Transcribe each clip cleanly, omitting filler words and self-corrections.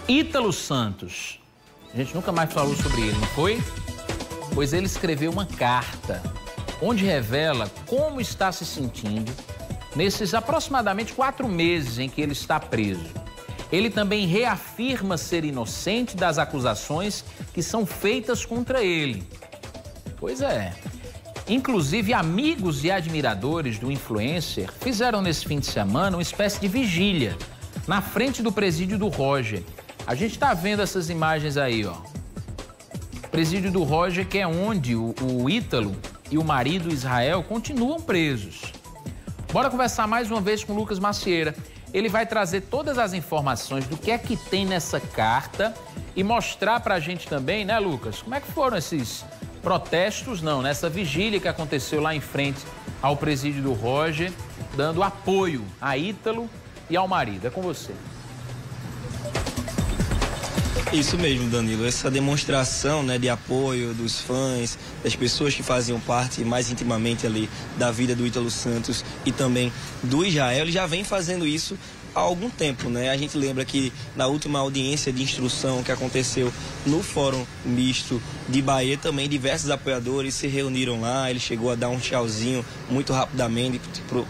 Ítalo Santos. A gente nunca mais falou sobre ele, não foi? Pois ele escreveu uma carta onde revela como está se sentindo nesses aproximadamente 4 meses em que ele está preso. Ele também reafirma ser inocente das acusações que são feitas contra ele. Pois é. Inclusive, amigos e admiradores do influencer fizeram nesse fim de semana uma espécie de vigília na frente do presídio do Roger. A gente está vendo essas imagens aí, ó. Presídio do Roger, que é onde o Ítalo e o marido Israel continuam presos. Bora conversar mais uma vez com o Lucas Macieira. Ele vai trazer todas as informações do que é que tem nessa carta e mostrar pra gente também, né, Lucas, como é que foram esses protestos, nessa vigília que aconteceu lá em frente ao presídio do Roger, dando apoio a Ítalo e ao marido. É com você. Isso mesmo, Danilo. Essa demonstração, de apoio dos fãs, das pessoas que faziam parte mais intimamente ali da vida do Ítalo Santos e também do Israel, ele já vem fazendo isso há algum tempo, A gente lembra que na última audiência de instrução que aconteceu no Fórum Misto de Bahia, também diversos apoiadores se reuniram lá. Ele chegou a dar um tchauzinho muito rapidamente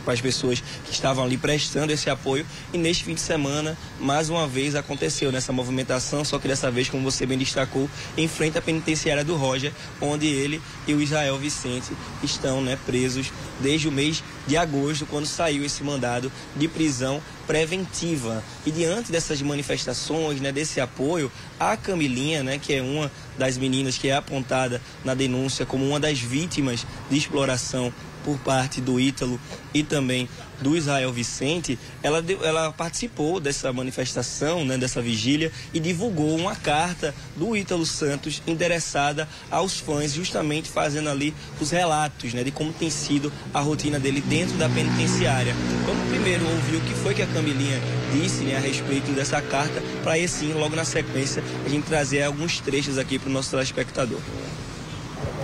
para as pessoas que estavam ali prestando esse apoio. E neste fim de semana, mais uma vez aconteceu nessa movimentação, só que dessa vez, como você bem destacou, em frente à penitenciária do Roger, onde ele e o Israel Vicente estão presos desde o mês de agosto, quando saiu esse mandado de prisão preventiva. E diante dessas manifestações, desse apoio, a Camilinha, que é uma das meninas que é apontada na denúncia como uma das vítimas de exploração por parte do Ítalo e também do Israel Vicente, ela participou dessa manifestação, dessa vigília, e divulgou uma carta do Ítalo Santos endereçada aos fãs, justamente fazendo ali os relatos, de como tem sido a rotina dele dentro da penitenciária. Vamos primeiro ouvir o que foi que a Camilinha disse a respeito dessa carta, para aí sim, logo na sequência, a gente trazer alguns trechos aqui para o nosso telespectador.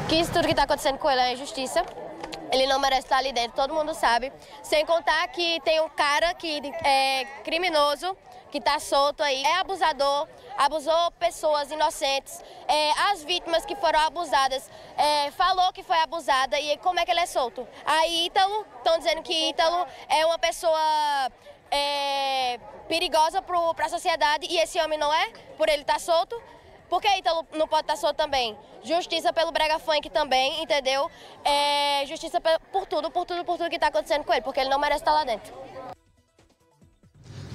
Que isso tudo que está acontecendo com ele é injustiça. Ele não merece estar ali dentro, todo mundo sabe. Sem contar que tem um cara que é criminoso, que está solto aí, é abusador, abusou pessoas inocentes. As vítimas que foram abusadas, falou que foi abusada, e como é que ele é solto? Aí Ítalo, estão dizendo que Ítalo é uma pessoa perigosa para a sociedade, e esse homem não é, por ele estar solto. Por que Ítalo não pode estar solto também? Justiça pelo brega funk também, entendeu? Justiça por tudo que está acontecendo com ele, porque ele não merece estar lá dentro.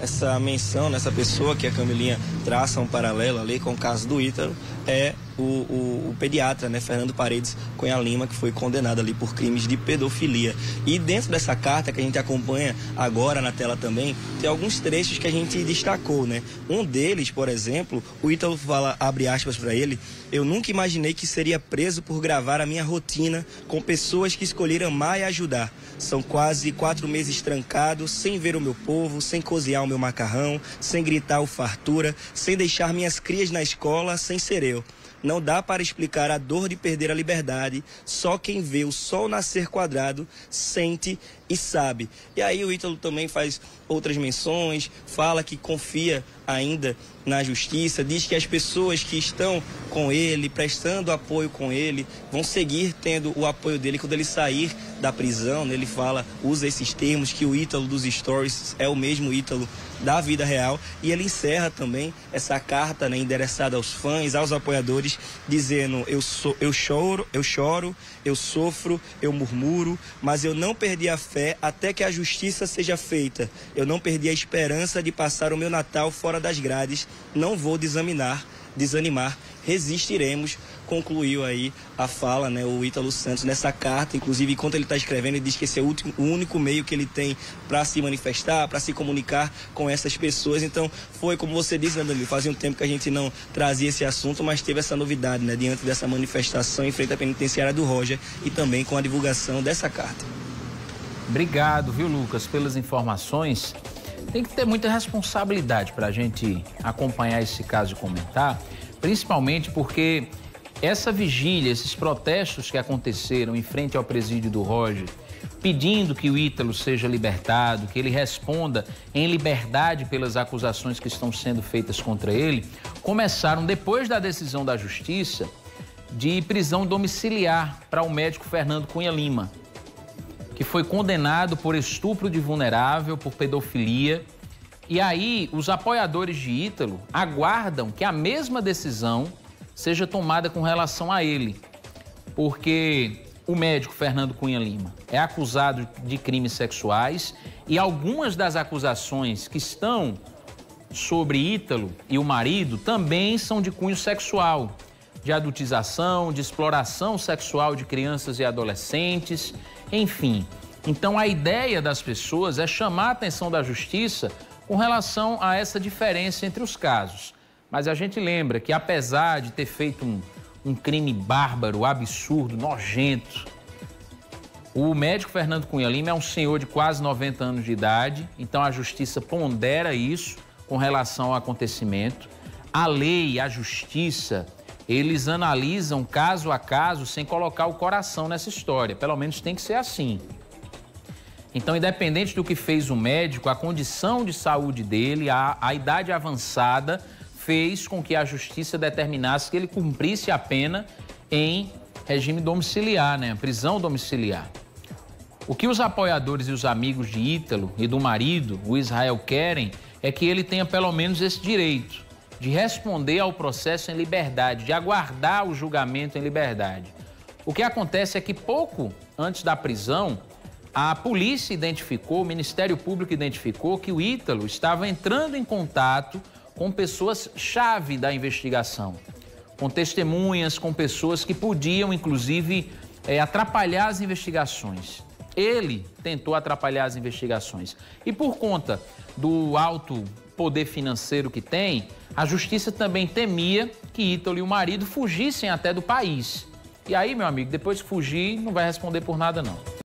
Essa menção nessa pessoa que a Camilinha traça um paralelo ali com o caso do Ítalo é o pediatra, Fernando Paredes Cunha Lima, que foi condenado ali por crimes de pedofilia. E dentro dessa carta que a gente acompanha agora na tela também, tem alguns trechos que a gente destacou, Um deles, por exemplo, o Ítalo fala, abre aspas para ele: "Eu nunca imaginei que seria preso por gravar a minha rotina com pessoas que escolheram amar e ajudar. São quase 4 meses trancado, sem ver o meu povo, sem cozinhar o meu macarrão, sem gritar o fartura, sem deixar minhas crias na escola, sem ser eu. Não dá para explicar a dor de perder a liberdade. Só quem vê o sol nascer quadrado sente e sabe." E aí o Ítalo também faz outras menções, fala que confia ainda na justiça, diz que as pessoas que estão com ele, prestando apoio com ele, vão seguir tendo o apoio dele quando ele sair da prisão. Ele fala, usa esses termos, que o Ítalo dos stories é o mesmo Ítalo da vida real. E ele encerra também essa carta endereçada aos fãs, aos apoiadores, dizendo: eu choro, eu sofro, eu murmuro, mas eu não perdi a fé até que a justiça seja feita. Eu não perdi a esperança de passar o meu Natal fora das grades. Não vou desanimar, resistiremos. Concluiu aí a fala, o Ítalo Santos nessa carta. Inclusive, enquanto ele está escrevendo, ele diz que esse é o único meio que ele tem para se manifestar, para se comunicar com essas pessoas. Então, foi como você disse, Danilo, fazia um tempo que a gente não trazia esse assunto, mas teve essa novidade, diante dessa manifestação em frente à penitenciária do Roger e também com a divulgação dessa carta. Obrigado, viu, Lucas, pelas informações. Tem que ter muita responsabilidade para a gente acompanhar esse caso e comentar, principalmente porque essa vigília, esses protestos que aconteceram em frente ao presídio do Roger, pedindo que o Ítalo seja libertado, que ele responda em liberdade pelas acusações que estão sendo feitas contra ele, começaram, depois da decisão da Justiça, de prisão domiciliar para o médico Fernando Cunha Lima, que foi condenado por estupro de vulnerável, por pedofilia. E aí, os apoiadores de Ítalo aguardam que a mesma decisão seja tomada com relação a ele, porque o médico Fernando Cunha Lima é acusado de crimes sexuais e algumas das acusações que estão sobre Ítalo e o marido também são de cunho sexual, de adultização, de exploração sexual de crianças e adolescentes, enfim. Então, a ideia das pessoas é chamar a atenção da Justiça com relação a essa diferença entre os casos. Mas a gente lembra que, apesar de ter feito um crime bárbaro, absurdo, nojento, o médico Fernando Cunha Lima é um senhor de quase 90 anos de idade, então a Justiça pondera isso com relação ao acontecimento. A lei e a Justiça, eles analisam caso a caso sem colocar o coração nessa história, pelo menos tem que ser assim. Então, independente do que fez o médico, a condição de saúde dele, a idade avançada, fez com que a Justiça determinasse que ele cumprisse a pena em regime domiciliar, né? Prisão domiciliar. O que os apoiadores e os amigos de Ítalo e do marido, o Israel, querem é que ele tenha pelo menos esse direito de responder ao processo em liberdade, de aguardar o julgamento em liberdade. O que acontece é que pouco antes da prisão, a polícia identificou, o Ministério Público identificou que o Ítalo estava entrando em contato com pessoas-chave da investigação, com testemunhas, com pessoas que podiam, inclusive, atrapalhar as investigações. Ele tentou atrapalhar as investigações. E por conta do alto poder financeiro que tem, a Justiça também temia que Ítalo e o marido fugissem até do país. E aí, meu amigo, depois que fugir, não vai responder por nada, não.